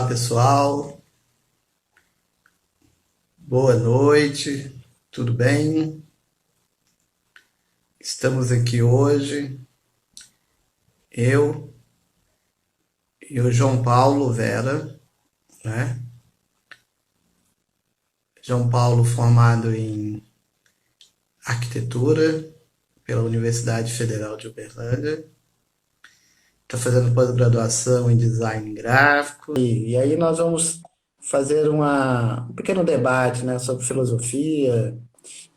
Olá, pessoal. Boa noite. Tudo bem? Estamos aqui hoje, eu e o João Paulo Vera, né? João Paulo formado em arquitetura pela Universidade Federal de Uberlândia. Está fazendo pós-graduação em design gráfico. E aí nós vamos fazer um pequeno debate, né, sobre filosofia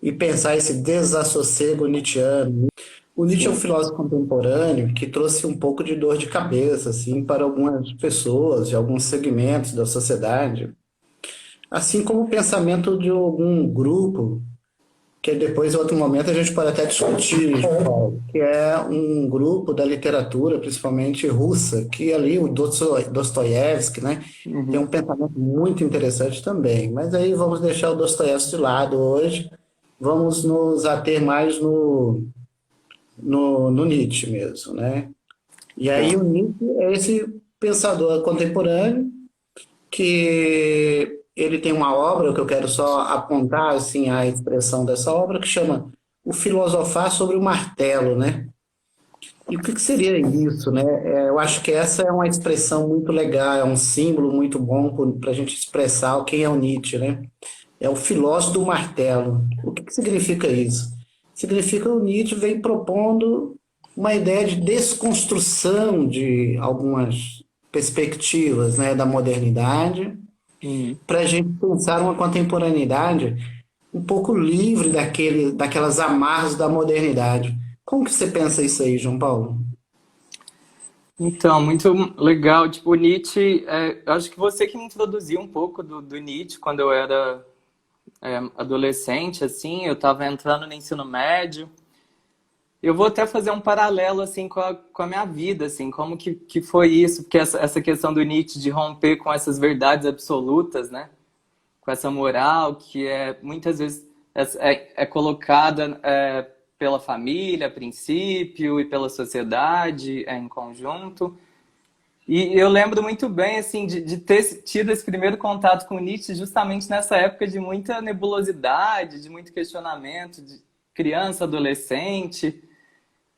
e pensar esse desassossego nietzschiano. O Nietzsche é um filósofo contemporâneo que trouxe um pouco de dor de cabeça, assim, para algumas pessoas de alguns segmentos da sociedade, assim como o pensamento de algum grupo, que depois, em outro momento, a gente pode até discutir, Paulo, que é um grupo da literatura, principalmente russa, que ali o Dostoiévski, né, tem um pensamento muito interessante também. Mas aí vamos deixar o Dostoiévski de lado hoje, vamos nos ater mais no Nietzsche mesmo, né? E aí o Nietzsche é esse pensador contemporâneo que ele tem uma obra que eu quero só apontar assim a expressão dessa obra que chama O Filosofar sobre o Martelo, né? E o que que seria isso, né? Eu acho que essa é uma expressão muito legal, é um símbolo muito bom para a gente expressar quem é o Nietzsche, né? É o filósofo do martelo. O que que significa isso? Significa que o Nietzsche vem propondo uma ideia de desconstrução de algumas perspectivas, né, da modernidade, para a gente pensar uma contemporaneidade um pouco livre daquelas amarras da modernidade. Como que você pensa isso aí, João Paulo? Então, muito legal. Tipo, o Nietzsche, eu acho que você que me introduziu um pouco do Nietzsche quando eu era adolescente, assim, eu estava entrando no ensino médio. Eu vou até fazer um paralelo, assim, com a minha vida, assim, como que foi isso, porque essa questão do Nietzsche de romper com essas verdades absolutas, né? Com essa moral que muitas vezes é colocada pela família, a princípio, e pela sociedade em conjunto. E eu lembro muito bem assim de ter tido esse primeiro contato com Nietzsche justamente nessa época de muita nebulosidade, de muito questionamento, de criança, adolescente.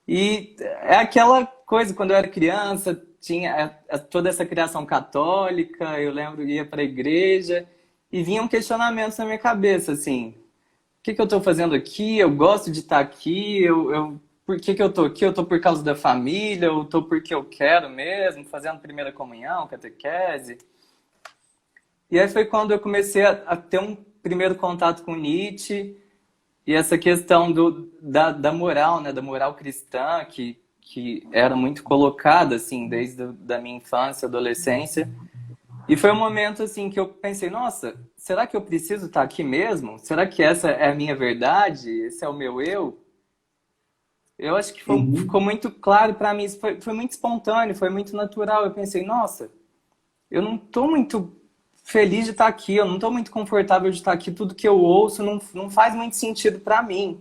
E é aquela coisa, quando eu era criança, tinha toda essa criação católica, eu lembro que ia para a igreja, e vinham questionamentos na minha cabeça, assim, o que eu estou fazendo aqui? Eu gosto de estar aqui, por que eu estou aqui? Eu estou por causa da família, eu estou porque eu quero mesmo, fazendo primeira comunhão, catequese. E aí foi quando eu comecei a ter um primeiro contato com Nietzsche, e essa questão da moral, né, da moral cristã, que era muito colocada, assim, desde da minha infância, adolescência. E foi um momento, assim, que eu pensei, nossa, será que eu preciso estar aqui mesmo? Será que essa é a minha verdade? Esse é o meu eu? Eu acho que ficou Uhum. muito claro para mim, isso foi muito espontâneo, foi muito natural. Eu pensei, nossa, eu não estou muito feliz de estar aqui, eu não estou muito confortável de estar aqui, tudo que eu ouço não faz muito sentido para mim.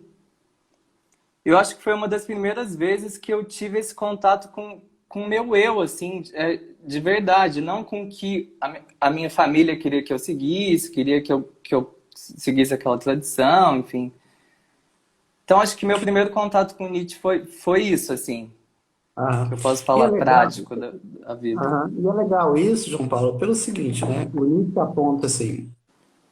Eu acho que foi uma das primeiras vezes que eu tive esse contato com o meu eu, assim, de verdade, não com o que a minha família queria que eu seguisse, queria que eu seguisse aquela tradição, enfim. Então, acho que meu primeiro contato com Nietzsche foi isso, assim, que Ah, eu posso e é falar legal. prático da vida. E é legal isso, João Paulo, pelo seguinte, né? O Nietzsche aponta assim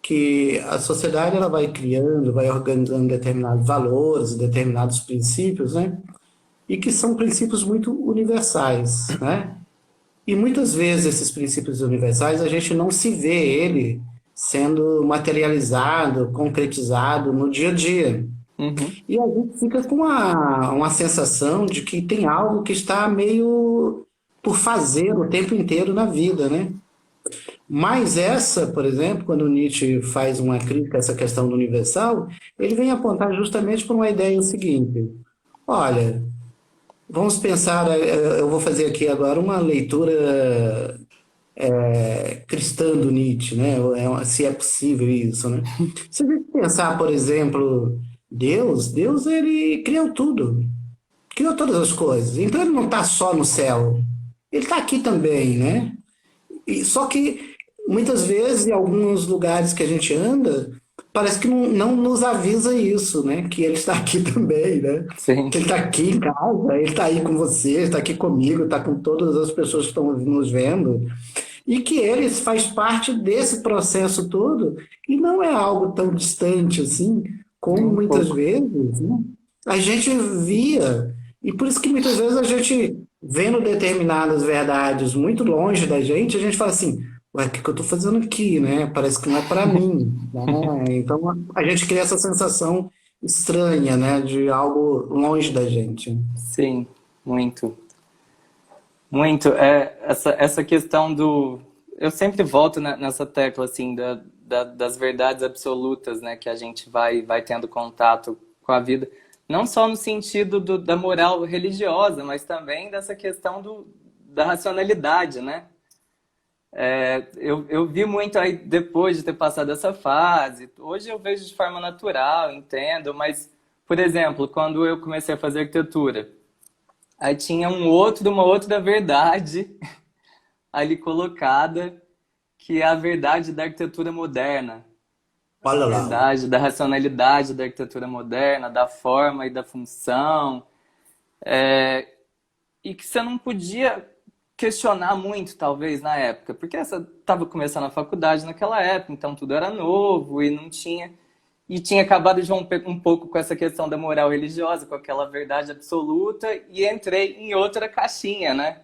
que a sociedade ela vai criando, vai organizando determinados valores, determinados princípios, né? E que são princípios muito universais, né? E muitas vezes esses princípios universais a gente não se vê ele sendo materializado, concretizado no dia a dia. Uhum. E a gente fica com uma sensação de que tem algo que está meio por fazer o tempo inteiro na vida, né? Mas essa, por exemplo, quando Nietzsche faz uma crítica a essa questão do universal, ele vem apontar justamente por uma ideia seguinte: olha, vamos pensar, eu vou fazer aqui agora uma leitura cristã do Nietzsche, né? Se é possível isso, né? Se a gente pensar, por exemplo, Deus ele criou tudo, criou todas as coisas. Então ele não está só no céu, ele está aqui também, né? E só que muitas vezes, em alguns lugares que a gente anda, parece que não nos avisa isso, né? Que ele está aqui também, né? Sim, Que ele está aqui em casa, ele está aí com você, ele está aqui comigo, está com todas as pessoas que estão nos vendo, e que ele faz parte desse processo todo, e não é algo tão distante assim, como nem um muitas pouco. vezes, né, a gente via. E por isso que muitas vezes a gente, vendo determinadas verdades muito longe da gente, a gente fala assim, ué, o que que eu estou fazendo aqui, né? Parece que não é para mim, né? Então a gente cria essa sensação estranha, né, de algo longe da gente. Sim, muito. Muito. Essa questão do. Eu sempre volto nessa tecla, assim, das verdades absolutas, né? Que a gente vai tendo contato com a vida. Não só no sentido da moral religiosa, mas também dessa questão da racionalidade, né? Eu vi muito aí depois de ter passado essa fase. Hoje eu vejo de forma natural, entendo, mas, por exemplo, quando eu comecei a fazer arquitetura, aí tinha uma outra verdade ali colocada, que é a verdade da arquitetura moderna, a Olha lá. verdade da racionalidade da arquitetura moderna, da forma e da função, e que você não podia questionar muito, talvez, na época, porque você estava começando a faculdade naquela época, então tudo era novo e não tinha. E tinha acabado de romper um pouco com essa questão da moral religiosa, com aquela verdade absoluta, e entrei em outra caixinha, né?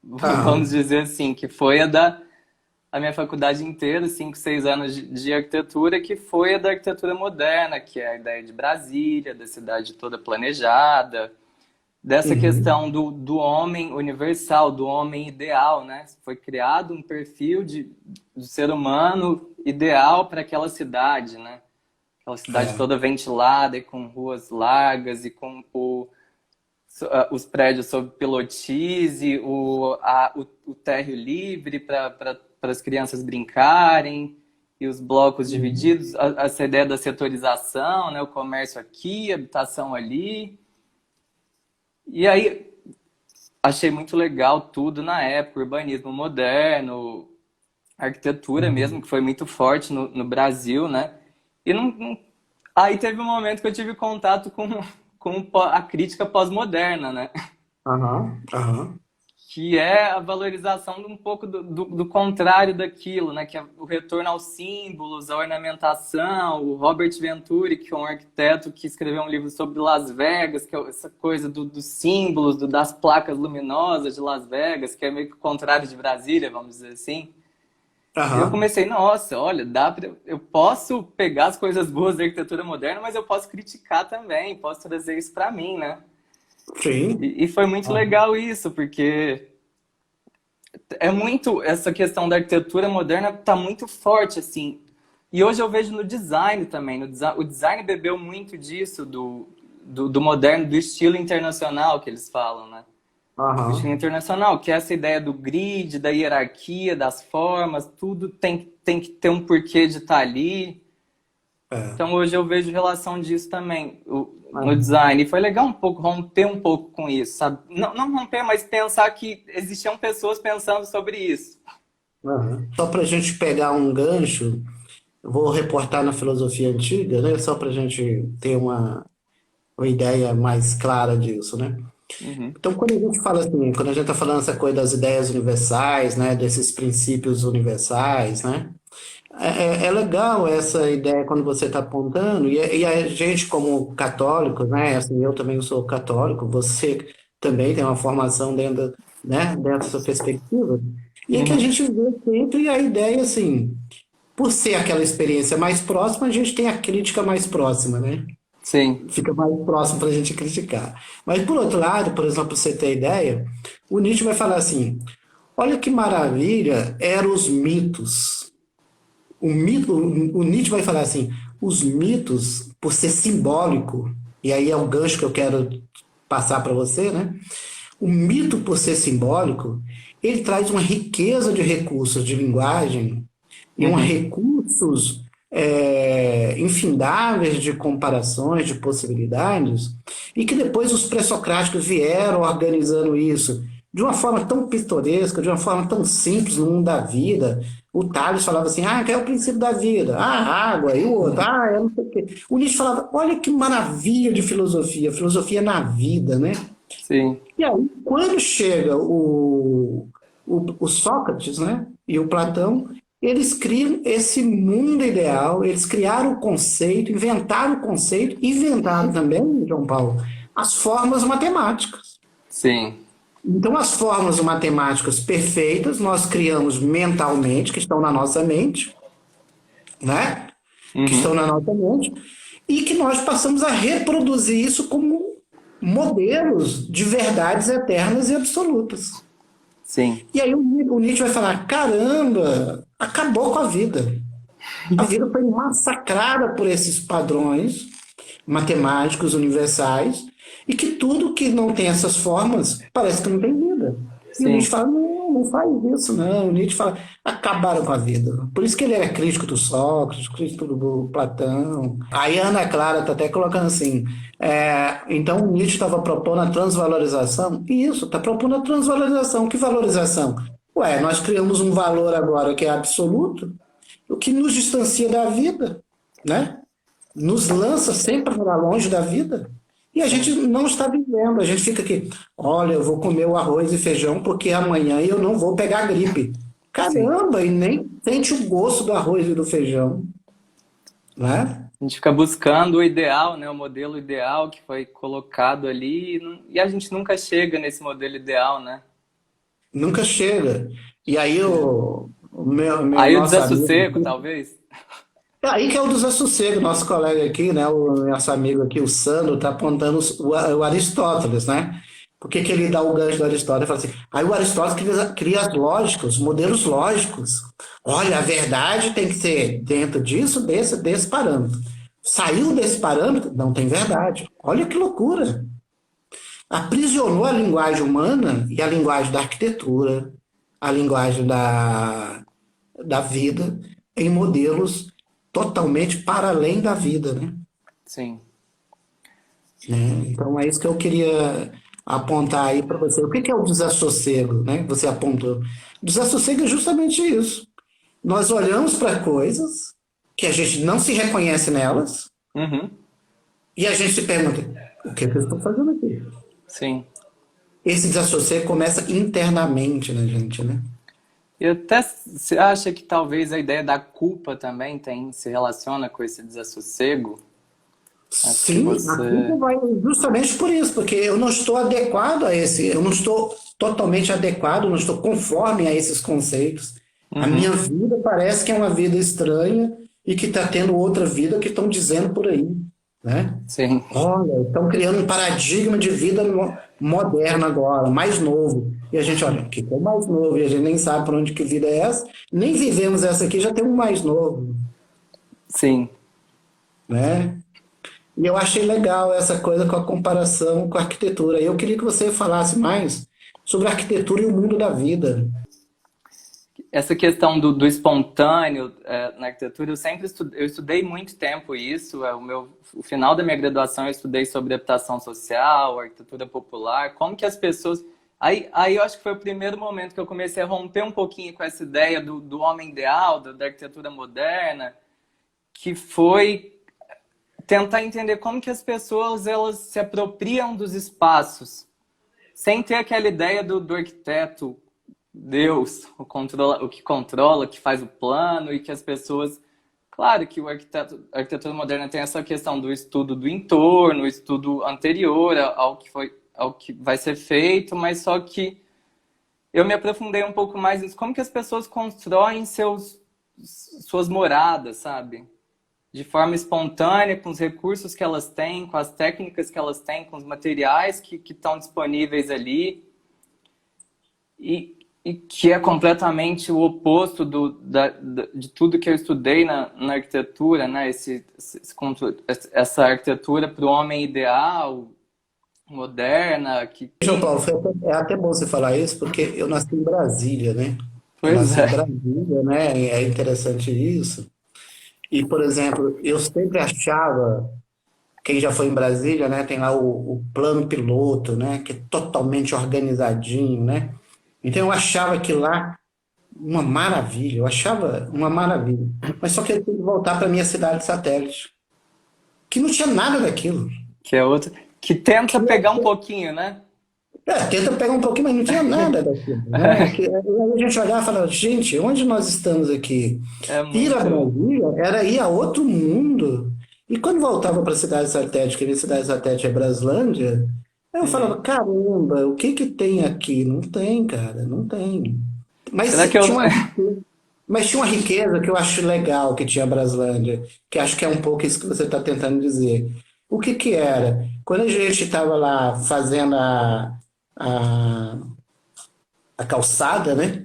Vamos Aham. dizer assim, que foi a minha faculdade inteira, 5, 6 anos de arquitetura, que foi a da arquitetura moderna, que é a ideia de Brasília, da cidade toda planejada, dessa Uhum. questão do homem universal, do homem ideal, né? Foi criado um perfil do ser humano ideal para aquela cidade, né? Aquela cidade É. toda ventilada e com ruas largas e com os prédios sob pilotis, o térreo livre para as crianças brincarem e os blocos Uhum. divididos, essa ideia da setorização, né? O comércio aqui, a habitação ali. E aí achei muito legal tudo na época, urbanismo moderno, arquitetura mesmo, Uhum. que foi muito forte no Brasil, né? E aí teve um momento que eu tive contato com a crítica pós-moderna, né? Aham. Aham. Que é a valorização de um pouco do contrário daquilo, né? Que é o retorno aos símbolos, à ornamentação. O Robert Venturi, que é um arquiteto que escreveu um livro sobre Las Vegas, que é essa coisa dos símbolos, das placas luminosas de Las Vegas, que é meio que o contrário de Brasília, vamos dizer assim. E eu Aham. comecei, nossa, olha, eu posso pegar as coisas boas da arquitetura moderna, mas eu posso criticar também, posso trazer isso para mim, né? Sim. E foi muito Aham. legal isso, porque é muito, essa questão da arquitetura moderna tá muito forte, assim. E hoje eu vejo no design também, o design bebeu muito disso, do moderno, do estilo internacional que eles falam, né? O estilo Aham. internacional, que é essa ideia do grid, da hierarquia, das formas, tudo tem que ter um porquê de estar ali. É. Então hoje eu vejo relação disso também no Aham. design. E foi legal um pouco romper um pouco com isso, sabe? Não romper, mas pensar que existiam pessoas pensando sobre isso. Aham. Só para a gente pegar um gancho, eu vou reportar na filosofia antiga, né? Só para a gente ter uma ideia mais clara disso, né? Uhum, Então, quando a gente fala assim, quando a gente está falando essa coisa das ideias universais, né? Desses princípios universais, né? É legal essa ideia quando você está apontando, e a gente, como católicos, né? Assim, eu também sou católico, você também tem uma formação dentro, né? Dessa perspectiva, e é que a uhum. gente vê sempre a ideia assim, por ser aquela experiência mais próxima, a gente tem a crítica mais próxima, né? Sim. Fica mais próximo para a gente criticar. Mas, por outro lado, por exemplo, pra você ter ideia, o Nietzsche vai falar assim: olha que maravilha eram os mitos. O Nietzsche vai falar assim: os mitos, por ser simbólico, e aí é o gancho que eu quero passar para você, né? O mito, por ser simbólico, ele traz uma riqueza de recursos de linguagem e um Uhum. recursos infindáveis de comparações, de possibilidades, e que depois os pré-socráticos vieram organizando isso de uma forma tão pitoresca, de uma forma tão simples no mundo da vida. O Tales falava assim, ah, que é o princípio da vida? Ah, a água, e o outro, ah, eu não sei o quê. O Nietzsche falava, olha que maravilha de filosofia na vida, né? Sim. E aí, quando chega o Sócrates, né, e o Platão, eles criam esse mundo ideal, eles criaram o conceito, inventaram o conceito, inventaram também, João Paulo, as formas matemáticas. Sim. Então, as formas matemáticas perfeitas nós criamos mentalmente, que estão na nossa mente, né? Que estão Uhum. na nossa mente, e que nós passamos a reproduzir isso como modelos de verdades eternas e absolutas. Sim. E aí o Nietzsche vai falar: caramba, acabou com a vida. A vida foi massacrada por esses padrões matemáticos universais e que tudo que não tem essas formas parece que não tem vida. E o Nietzsche Sim. fala: não, não faz isso, não. O Nietzsche fala: acabaram com a vida. Por isso que ele era crítico do Sócrates, crítico do Platão. Aí a Ana Clara está até colocando assim: então o Nietzsche estava propondo a transvalorização? Isso, está propondo a transvalorização. Que valorização? Ué, nós criamos um valor agora que é absoluto, o que nos distancia da vida, né? Nos lança sempre para longe da vida. E a gente Sim. não está vivendo. A gente fica aqui, olha, eu vou comer o arroz e feijão porque amanhã eu não vou pegar gripe. Sim. Caramba, e nem sente o gosto do arroz e do feijão, né? A gente fica buscando o ideal, né? O modelo ideal que foi colocado ali e a gente nunca chega nesse modelo ideal, né? Nunca chega. E aí o Aí o nosso amigo desassossego, aqui, talvez. é aí que é o desassossego, nosso colega aqui, né, o nosso amigo aqui, o Sandro, está apontando o Aristóteles, né? Por que que ele dá o gancho do Aristóteles? Ele fala assim, aí o Aristóteles cria as lógicas, os modelos lógicos. Olha, a verdade tem que ser dentro disso, desse parâmetro. Saiu desse parâmetro, não tem verdade. Olha que loucura. Aprisionou a linguagem humana e a linguagem da arquitetura, a linguagem da vida, em modelos totalmente para além da vida, né? Sim. Então é isso que eu queria apontar aí para você. O que que é o desassossego, né? Você apontou. Desassossego é justamente isso. Nós olhamos para coisas que a gente não se reconhece nelas Uhum. e a gente se pergunta: o que que eu estou fazendo aqui? Sim. Esse desassossego começa internamente na gente, né? E até você acha que talvez a ideia da culpa também se relaciona com esse desassossego? Acho que Sim, a culpa você. vai justamente por isso, porque eu não estou adequado a esse, eu não estou totalmente adequado, não estou conforme a esses conceitos. A minha Uhum. vida parece que é uma vida estranha e que está tendo outra vida que estão dizendo por aí, né? Sim. Olha, estão criando um paradigma de vida moderna agora, mais novo. E a gente olha, o que é o mais novo? E a gente nem sabe por onde que vida é essa. Nem vivemos essa aqui, já tem um mais novo, Sim. né? E eu achei legal essa coisa com a comparação com a arquitetura. Eu queria que você falasse mais sobre a arquitetura e o mundo da vida. Essa questão do espontâneo na arquitetura, eu estudei muito tempo isso. O final da minha graduação eu estudei sobre adaptação social, arquitetura popular, como que as pessoas. Aí eu acho que foi o primeiro momento que eu comecei a romper um pouquinho com essa ideia do homem ideal, da arquitetura moderna, que foi tentar entender como que as pessoas elas se apropriam dos espaços, sem ter aquela ideia do arquiteto Deus, o que controla, que faz o plano e que as pessoas. Claro que a arquitetura moderna tem essa questão do estudo do entorno, o estudo anterior ao que vai ser feito, mas só que eu me aprofundei um pouco mais nisso. Como que as pessoas constroem suas moradas, sabe? De forma espontânea, com os recursos que elas têm, com as técnicas que elas têm, com os materiais que estão disponíveis ali. E que é completamente o oposto de tudo que eu estudei na arquitetura, né? Essa arquitetura para o homem ideal, moderna, que... João Paulo, é até bom você falar isso, porque eu nasci em Brasília, né? Eu Pois nasci em é. Brasília, né? É interessante isso. E, por exemplo, eu sempre achava quem já foi em Brasília, né, tem lá o plano piloto, né, que é totalmente organizadinho, né? Então eu achava aquilo lá uma maravilha, eu achava uma maravilha. Mas só que eu tinha que voltar para minha cidade satélite, que não tinha nada daquilo. Que é outro. Que tenta pegar um pouquinho, né? Tenta pegar um pouquinho, mas não tinha nada daquilo, né? Que, aí a gente olhava e falava, gente, onde nós estamos aqui? É Ir a muito. Brasília era ir a outro mundo. E quando voltava para a cidade satélite, que a minha cidade satélite é Braslândia, eu falava, Uhum. caramba, o que que tem aqui? Não tem, cara, não tem. Mas Será que eu. tinha uma, mas tinha uma riqueza que eu acho legal que tinha a Braslândia, que acho que é um pouco isso que você está tentando dizer. O que que era? Quando a gente estava lá fazendo a, a calçada, né?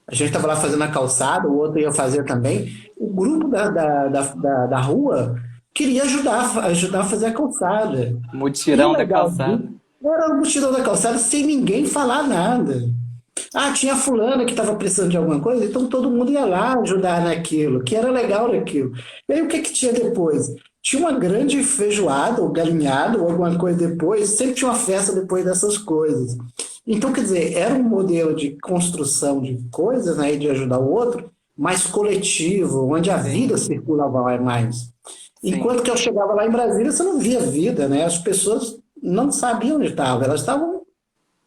A gente estava lá fazendo a calçada, o outro ia fazer também. O grupo da rua queria ajudar a fazer a calçada. E o Mutirão da legal calçada. disso era o mutirão da calçada sem ninguém falar nada. Ah, tinha fulana que estava precisando de alguma coisa, então todo mundo ia lá ajudar naquilo, que era legal naquilo. E aí o que que tinha depois? Tinha uma grande feijoada, ou galinhada, ou alguma coisa depois, sempre tinha uma festa depois dessas coisas. Então, quer dizer, era um modelo de construção de coisas, né, e de ajudar o outro, mais coletivo, onde a vida Sim, circulava mais. sim. Enquanto que eu chegava lá em Brasília, você não via vida, né? As pessoas não sabiam onde estavam, elas estavam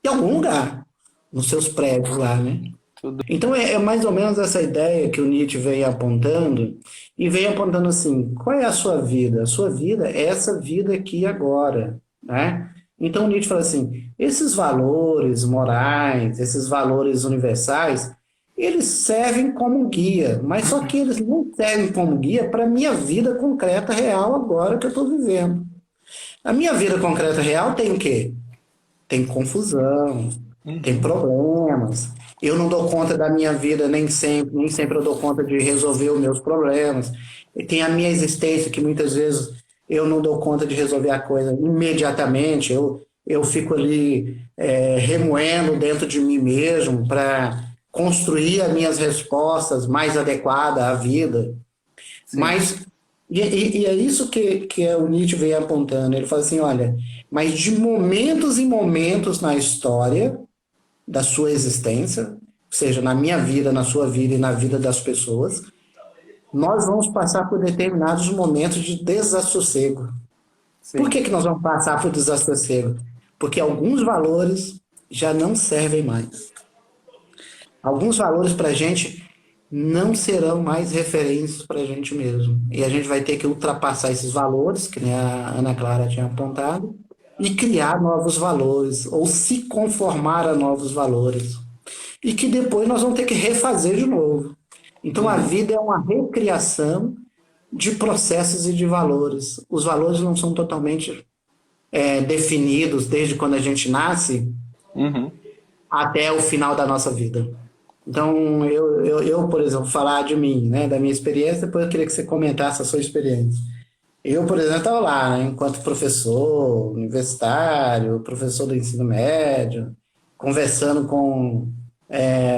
em algum lugar, nos seus prédios lá, né? Tudo. Então é mais ou menos essa ideia que o Nietzsche vem apontando, e vem apontando assim, qual é a sua vida? A sua vida é essa vida aqui e agora, né? Então o Nietzsche fala assim, esses valores morais, esses valores universais, eles servem como guia, mas só que eles não servem como guia para a minha vida concreta, real, agora que eu estou vivendo. A minha vida concreta, real tem o quê? Tem confusão, tem Uhum. problemas. Eu não dou conta da minha vida nem sempre eu dou conta de resolver os meus problemas. E tem a minha existência que muitas vezes eu não dou conta de resolver a coisa imediatamente. Eu fico ali remoendo dentro de mim mesmo para construir as minhas respostas mais adequadas à vida. Sim. Mas, e é isso que o Nietzsche vem apontando. Ele fala assim: olha, mas de momentos em momentos na história da sua existência, seja na minha vida, na sua vida e na vida das pessoas, nós vamos passar por determinados momentos de desassossego. Por Sim. que nós vamos passar por desassossego? Porque alguns valores já não servem mais. Alguns valores para a gente não serão mais referências para a gente mesmo. E a gente vai ter que ultrapassar esses valores, que nem a Ana Clara tinha apontado, e criar novos valores, ou se conformar a novos valores. E que depois nós vamos ter que refazer de novo. Então a Uhum. vida é uma recriação de processos e de valores. Os valores não são totalmente definidos desde quando a gente nasce Uhum. até o final da nossa vida. Então, por exemplo, falar de mim, né, da minha experiência, depois eu queria que você comentasse a sua experiência. Eu, por exemplo, estava lá, né, enquanto professor universitário, professor do ensino médio, conversando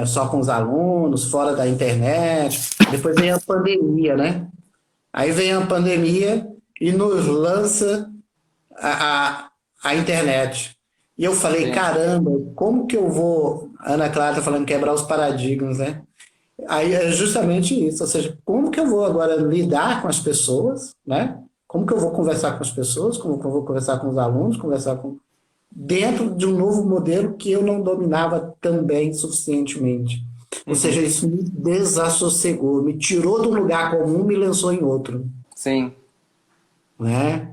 só com os alunos, fora da internet. Depois veio a pandemia, né? Aí vem a pandemia e nos lança a, a, a internet. E eu falei, Sim. caramba, como que eu vou. A Ana Clara está falando quebrar os paradigmas, né? Aí é justamente isso, ou seja, como que eu vou agora lidar com as pessoas, né? Como que eu vou conversar com as pessoas, como que eu vou conversar com os alunos, conversar com dentro de um novo modelo que eu não dominava também suficientemente. Ou seja, Uhum. isso me desassossegou, me tirou de um lugar comum, me lançou em outro, Sim. né?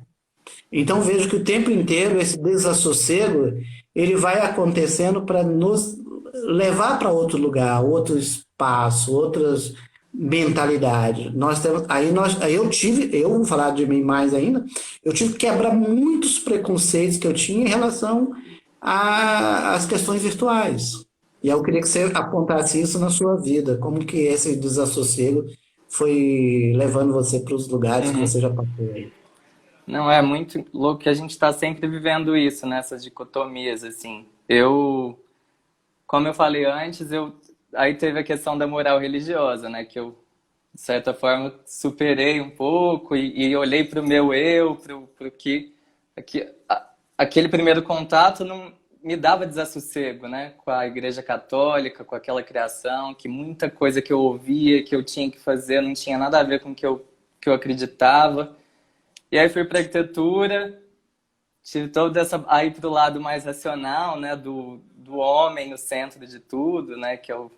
Então vejo que o tempo inteiro esse desassossego ele vai acontecendo para nos levar para outro lugar, outro espaço, outras mentalidades. Nós temos, aí eu vou falar de mim mais ainda, eu tive que quebrar muitos preconceitos que eu tinha em relação às questões virtuais. E eu queria que você apontasse isso na sua vida, como que esse desassossego foi levando você para os lugares que Uhum. você já passou aí. Não, é muito louco que a gente está sempre vivendo isso, nessas dicotomias, assim. Eu, como eu falei antes, aí teve a questão da moral religiosa, né? Que eu de certa forma, superei um pouco e olhei para o meu eu, para o aquele primeiro contato não me dava desassossego, né? Com a Igreja Católica, com aquela criação, que muita coisa que eu ouvia, que eu tinha que fazer, não tinha nada a ver com o que eu acreditava. E aí fui para arquitetura, tive toda essa aí para o lado mais racional, né? Do homem no centro de tudo, né? Que é o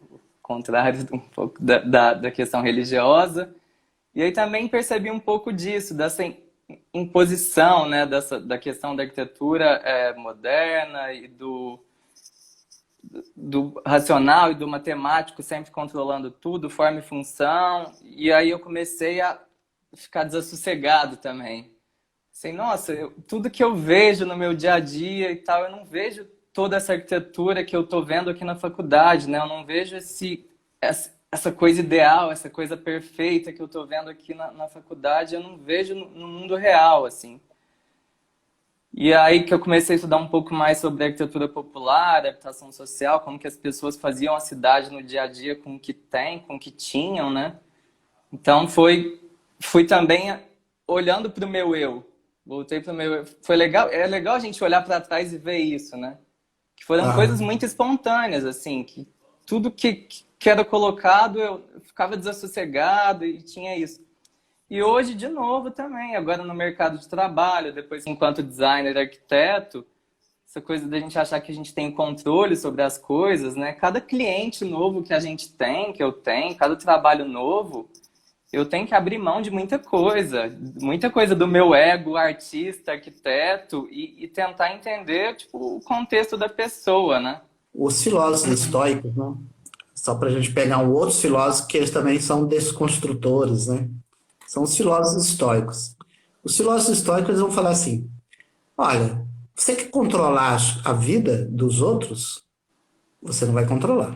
contrário um pouco da questão religiosa. E aí também percebi um pouco disso, dessa imposição, né, da questão da arquitetura moderna e do racional e do matemático sempre controlando tudo, forma e função. E aí eu comecei a ficar desassossegado também. Assim, nossa, tudo que eu vejo no meu dia a dia e tal, eu não vejo toda essa arquitetura que eu tô vendo aqui na faculdade, né? Eu não vejo essa coisa ideal, essa coisa perfeita que eu tô vendo aqui na faculdade, eu não vejo no mundo real, assim. E aí que eu comecei a estudar um pouco mais sobre arquitetura popular, habitação social, como que as pessoas faziam a cidade no dia a dia com o que tem, com o que tinham, né? Então fui também olhando para o meu eu. Voltei para o meu eu. Foi legal, é legal a gente olhar para trás e ver isso, né? Que foram coisas Ah, muito espontâneas, assim, que tudo que era colocado eu ficava desassossegado e tinha isso. E hoje, de novo, também, agora no mercado de trabalho, depois enquanto designer, arquiteto, essa coisa da gente achar que a gente tem controle sobre as coisas, né? Cada cliente novo que a gente tem, que eu tenho, cada trabalho novo, eu tenho que abrir mão de muita coisa do meu ego, artista, arquiteto, e tentar entender, tipo, o contexto da pessoa, né? os filósofos estoicos, né? Só para a gente pegar um outros filósofos que eles também são desconstrutores, né? São os filósofos estoicos. Os filósofos estoicos eles vão falar assim: olha, você quer controlar a vida dos outros, você não vai controlar.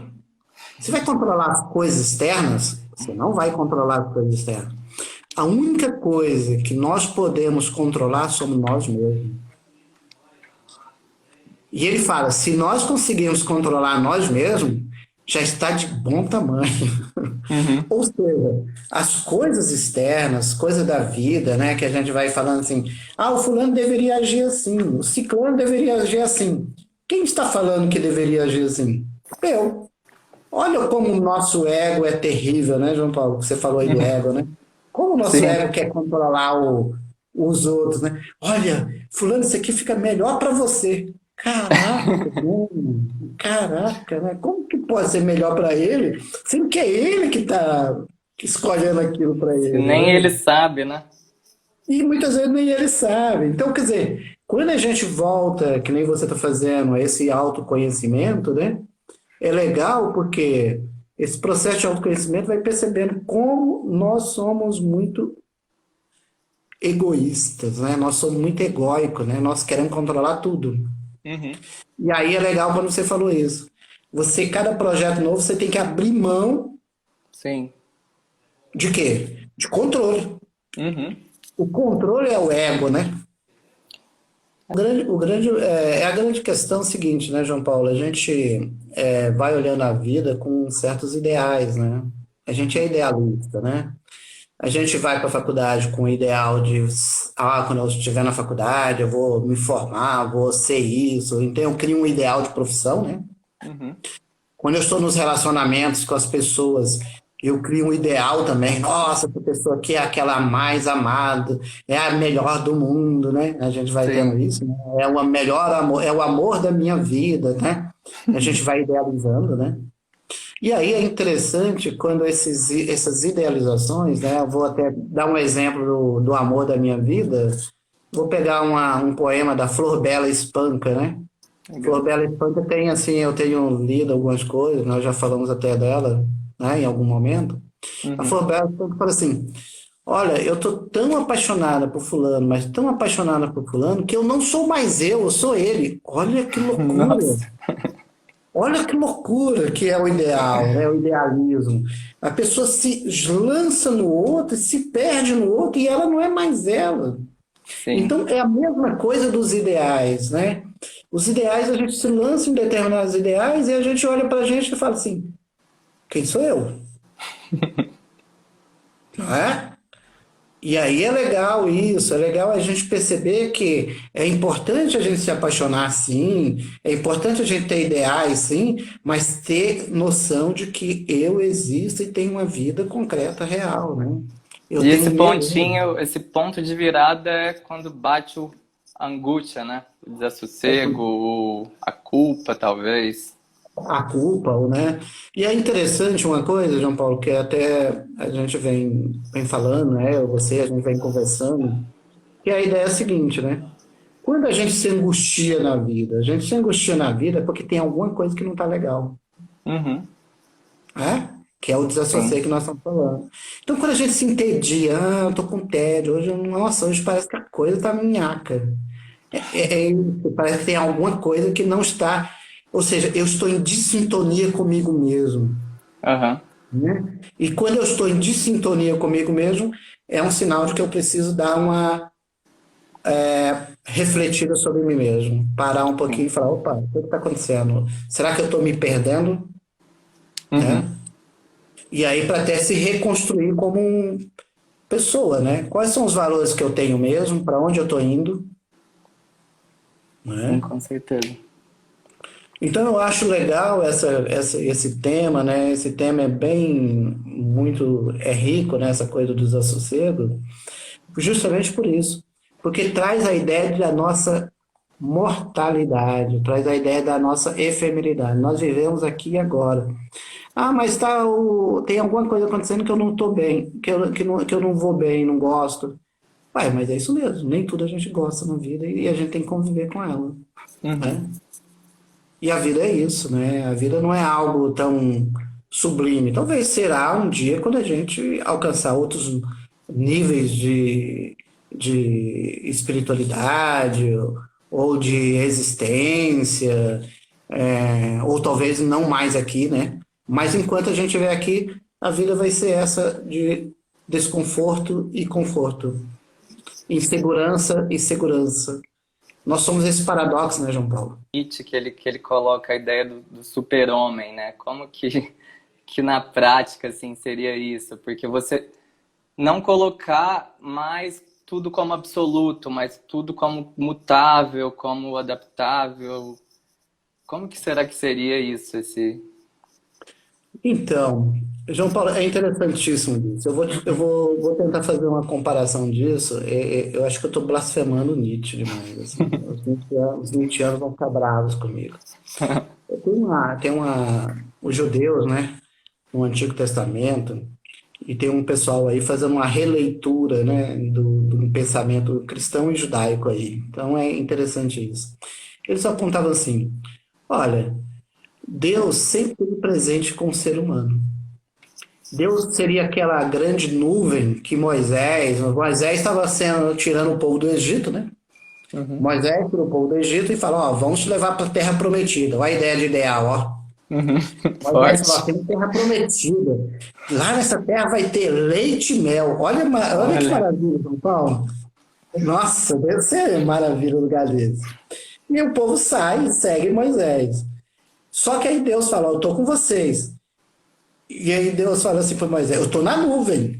Você vai controlar as coisas externas, você não vai controlar as coisas externas. A única coisa que nós podemos controlar somos nós mesmos. E ele fala: se nós conseguirmos controlar nós mesmos, já está de bom tamanho. Uhum. Ou seja, as coisas externas, coisas da vida, né, que a gente vai falando assim, ah, o fulano deveria agir assim, o ciclano deveria agir assim. Quem está falando que deveria agir assim? Eu. Olha como o nosso ego é terrível, né, João Paulo? Você falou aí do ego, né? Como o nosso Sim. ego quer controlar os outros, né? Olha, fulano, isso aqui fica melhor para você. Caraca, mano. Caraca, né? Como que pode ser melhor para ele, sendo que é ele que está escolhendo aquilo para Se ele, nem ele né? sabe, né? E muitas vezes nem ele sabe. Então, quer dizer, quando a gente volta, que nem você está fazendo, a esse autoconhecimento, né? É legal porque esse processo de autoconhecimento vai percebendo como nós somos muito egoístas, né? Nós somos muito egóicos, né? Nós queremos controlar tudo. Uhum. E aí é legal quando você falou isso. Você, cada projeto novo, você tem que abrir mão Sim. de quê? De controle. Uhum. O controle é o ego, né? É a grande questão seguinte, né, João Paulo? A gente vai olhando a vida com certos ideais, né? A gente é idealista, né? A gente vai para a faculdade com o ideal de, quando eu estiver na faculdade, eu vou me formar, vou ser isso. Então, eu crio um ideal de profissão, né? Uhum. Quando eu estou nos relacionamentos com as pessoas, eu crio um ideal também. Nossa, essa pessoa aqui é aquela mais amada, é a melhor do mundo, né? A gente vai tendo Sim. isso, né? É o melhor amor, é o amor da minha vida, né? A gente vai idealizando, né? E aí é interessante quando essas idealizações, né? Eu vou até dar um exemplo do amor da minha vida. Vou pegar um poema da Flor Bela Espanca, né? Flor Legal. Bela Espanca tem assim, eu tenho lido algumas coisas, nós já falamos até dela, né, em algum momento. A Uhum. Flor Bela Espanca fala assim: olha, eu tô tão apaixonada por fulano, mas tão apaixonada por fulano que eu não sou mais eu sou ele. Olha que loucura! Nossa. Olha que loucura que é o ideal, né? O idealismo. A pessoa se lança no outro, se perde no outro e ela não é mais ela. Sim. Então é a mesma coisa dos ideais, né? Os ideais, a gente se lança em determinados ideais e a gente olha para a gente e fala assim: quem sou eu? não é? E aí é legal isso, é legal a gente perceber que é importante a gente se apaixonar sim, é importante a gente ter ideais sim, mas ter noção de que eu existo e tenho uma vida concreta, real, né? Eu E tenho esse meu. pontinho, esse ponto de virada é quando bate a angústia, né? O desassossego, a culpa, talvez. A culpa, né? E é interessante uma coisa, João Paulo, que até a gente vem falando, né? Você, a gente vem conversando, que a ideia é a seguinte, né? Quando a gente se angustia na vida, a gente se angustia na vida porque tem alguma coisa que não está legal, Uhum, né? Que é o sim. desassossego que nós estamos falando. Então, quando a gente se entedia, eu tô com tédio, hoje, nossa, hoje parece que a coisa tá minhaca. É isso, parece que tem alguma coisa que não está, ou seja, eu estou em dissintonia comigo mesmo, Aham. né? E quando eu estou em dissintonia comigo mesmo, é um sinal de que eu preciso dar uma refletida sobre mim mesmo, parar um pouquinho Sim. e falar, opa, o que está acontecendo? Será que eu estou me perdendo? Uhum. Né? E aí para até se reconstruir como pessoa, né? Quais são os valores que eu tenho mesmo? Para onde eu estou indo? Sim, Né? com certeza. Então eu acho legal esse tema, né? Esse tema é bem muito é rico, né? Essa coisa do desassossego, justamente por isso, porque traz a ideia da nossa mortalidade, traz a ideia da nossa efemeridade. Nós vivemos aqui e agora. Ah, mas tem alguma coisa acontecendo que eu não estou bem, que eu não vou bem, não gosto. Ué, mas é isso mesmo, nem tudo a gente gosta na vida e a gente tem que conviver com ela, Uhum. né? E a vida é isso, né? A vida não é algo tão sublime. Talvez será um dia quando a gente alcançar outros níveis de espiritualidade ou de existência, ou talvez não mais aqui, né? Mas enquanto a gente estiver aqui, a vida vai ser essa de desconforto e conforto, insegurança e segurança. Nós somos esse paradoxo, né, João Paulo? Nietzsche, que ele coloca a ideia do super-homem, né? Como que na prática, assim, seria isso? Porque você não colocar mais tudo como absoluto, mas tudo como mutável, como adaptável. Como que será que seria isso, esse... Então, João Paulo, é interessantíssimo isso. Vou tentar fazer uma comparação disso. Eu acho que eu estou blasfemando Nietzsche demais. Assim. Os nietzschianos vão ficar bravos comigo. Os judeus, né, no Antigo Testamento, e tem um pessoal aí fazendo uma releitura, né, do pensamento cristão e judaico aí. Então é interessante isso. Eles apontavam assim: olha, Deus sempre esteve presente com o ser humano. Deus seria aquela grande nuvem que Moisés estava sendo tirando o povo do Egito, né? Uhum, Moisés tirou o povo do Egito e falou, ó, vamos te levar para a terra prometida. Olha a ideia de ideal, ó. uhum. Moisés falou, ó, Forte. tem terra prometida. Lá nessa terra vai ter leite e mel. Olha que Olha. maravilha, São Paulo. Nossa, deve ser maravilha um lugar desse. E o povo sai e segue Moisés. Só que aí Deus fala, eu estou com vocês. E aí Deus fala assim para Moisés, eu estou na nuvem.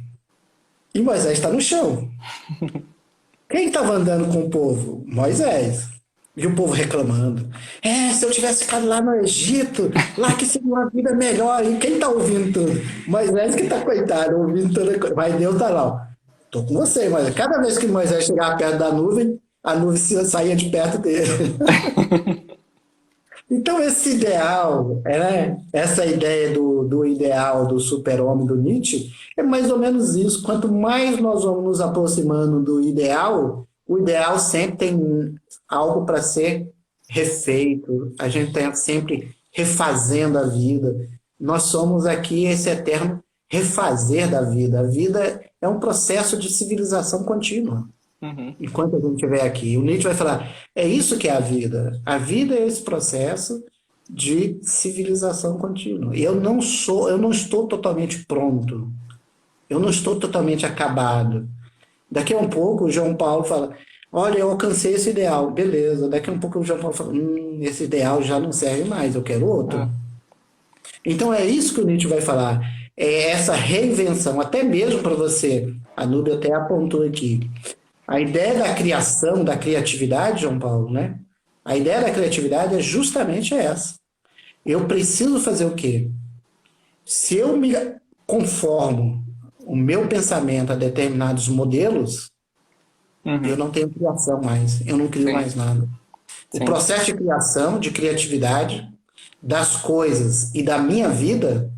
E Moisés está no chão. Quem estava andando com o povo? Moisés. E o povo reclamando. Se eu tivesse ficado lá no Egito, lá que seria uma vida melhor. E quem está ouvindo tudo? Moisés que está coitado, ouvindo toda coisa. Mas Deus está lá, ó. Tô com você, mas cada vez que Moisés chegava perto da nuvem, a nuvem saía de perto dele. Então, esse ideal, essa ideia do ideal do super-homem do Nietzsche, é mais ou menos isso. Quanto mais nós vamos nos aproximando do ideal, o ideal sempre tem algo para ser refeito, a gente está sempre refazendo a vida. Nós somos aqui esse eterno refazer da vida. A vida é um processo de civilização contínua Uhum, enquanto a gente estiver aqui. O Nietzsche vai falar, é isso que é a vida. A vida é esse processo de civilização contínua. E eu não estou totalmente pronto. Eu não estou totalmente acabado. Daqui a um pouco o João Paulo fala, olha, eu alcancei esse ideal, beleza. Daqui a um pouco o João Paulo fala, esse ideal já não serve mais, eu quero outro. ah, Então é isso que o Nietzsche vai falar. é essa reinvenção, até mesmo para você, a Núbia até apontou aqui, a ideia da criação, da criatividade, João Paulo, né? A ideia da criatividade é justamente essa. Eu preciso fazer o quê? Se eu me conformo o meu pensamento a determinados modelos, eu Uhum. não tenho criação mais, eu não crio Sim, mais nada. O sim. processo de criação, de criatividade das coisas e da minha vida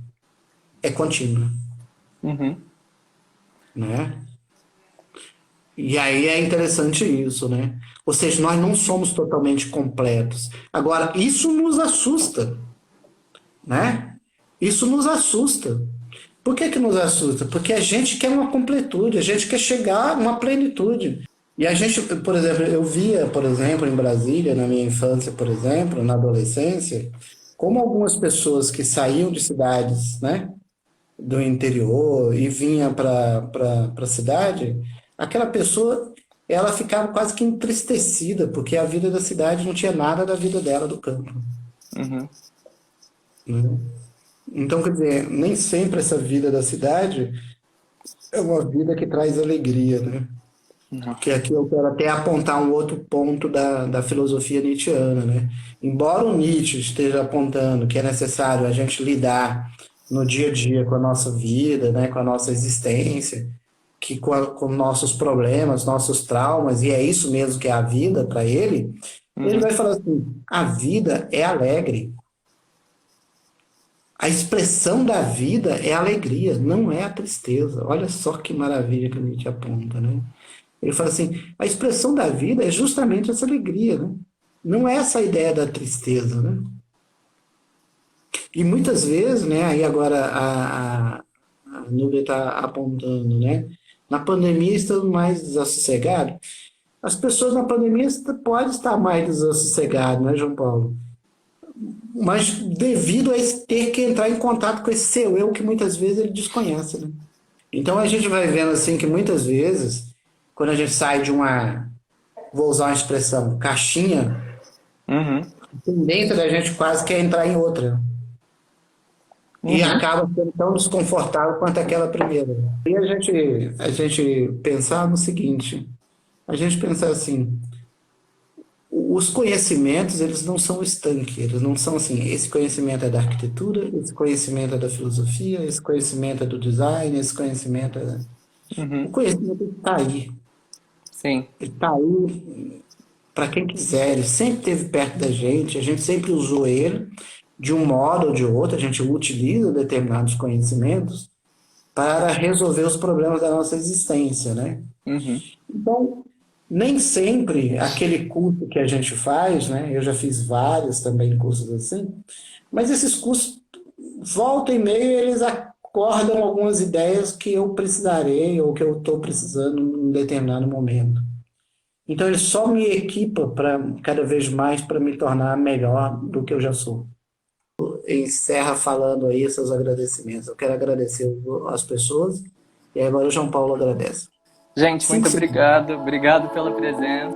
é contínuo, Uhum. né? E aí é interessante isso, né? Ou seja, nós não somos totalmente completos. Agora, isso nos assusta, né? Isso nos assusta. Por que que nos assusta? Porque a gente quer uma completude, a gente quer chegar a uma plenitude. E a gente, por exemplo, eu via, por exemplo, em Brasília, na minha infância, por exemplo, na adolescência, como algumas pessoas que saíam de cidades, né, do interior e vinha para a cidade, aquela pessoa ela ficava quase que entristecida, porque a vida da cidade não tinha nada da vida dela do campo, Uhum. né? Então, quer dizer, nem sempre essa vida da cidade é uma vida que traz alegria, né? Uhum. Que aqui eu quero até apontar um outro ponto da filosofia nietzschiana, né? Embora o Nietzsche esteja apontando que é necessário a gente lidar no dia a dia com a nossa vida, né, com a nossa existência, que com nossos problemas, nossos traumas, e é isso mesmo que é a vida para ele Uhum. vai falar assim: a vida é alegre. A expressão da vida é a alegria, não é a tristeza. Olha só que maravilha que a gente aponta, né? Ele fala assim, a expressão da vida é justamente essa alegria, né? Não é essa ideia da tristeza, né? E muitas vezes, né, aí agora a Nubia está apontando, né? Na pandemia estamos mais desassossegados. As pessoas na pandemia podem estar mais desassossegadas, né, João Paulo? Mas devido a ter que entrar em contato com esse seu eu que muitas vezes ele desconhece, né? Então a gente vai vendo assim que muitas vezes, quando a gente sai de uma, vou usar uma expressão, caixinha, Uhum. a tendência da gente quase que é entrar em outra. E Uhum. acaba sendo tão desconfortável quanto aquela primeira. E a gente pensar no seguinte, a gente pensar assim, os conhecimentos, eles não são estanques, eles não são assim, esse conhecimento é da arquitetura, esse conhecimento é da filosofia, esse conhecimento é do design, esse conhecimento é... O Uhum. conhecimento está aí. Sim. Ele está aí para quem quiser, ele sempre esteve perto da gente, a gente sempre usou ele de um modo ou de outro, a gente utiliza determinados conhecimentos para resolver os problemas da nossa existência, né? Uhum. Então, nem sempre aquele curso que a gente faz, né? Eu já fiz vários também cursos assim, mas esses cursos, volta e meia, eles acordam algumas ideias que eu precisarei ou que eu estou precisando em um determinado momento. Então ele só me equipa para cada vez mais para me tornar melhor do que eu já sou. Encerra falando aí seus agradecimentos. Eu quero agradecer as pessoas e agora o João Paulo agradece. Gente, muito 5 segundos. obrigado. Obrigado pela presença.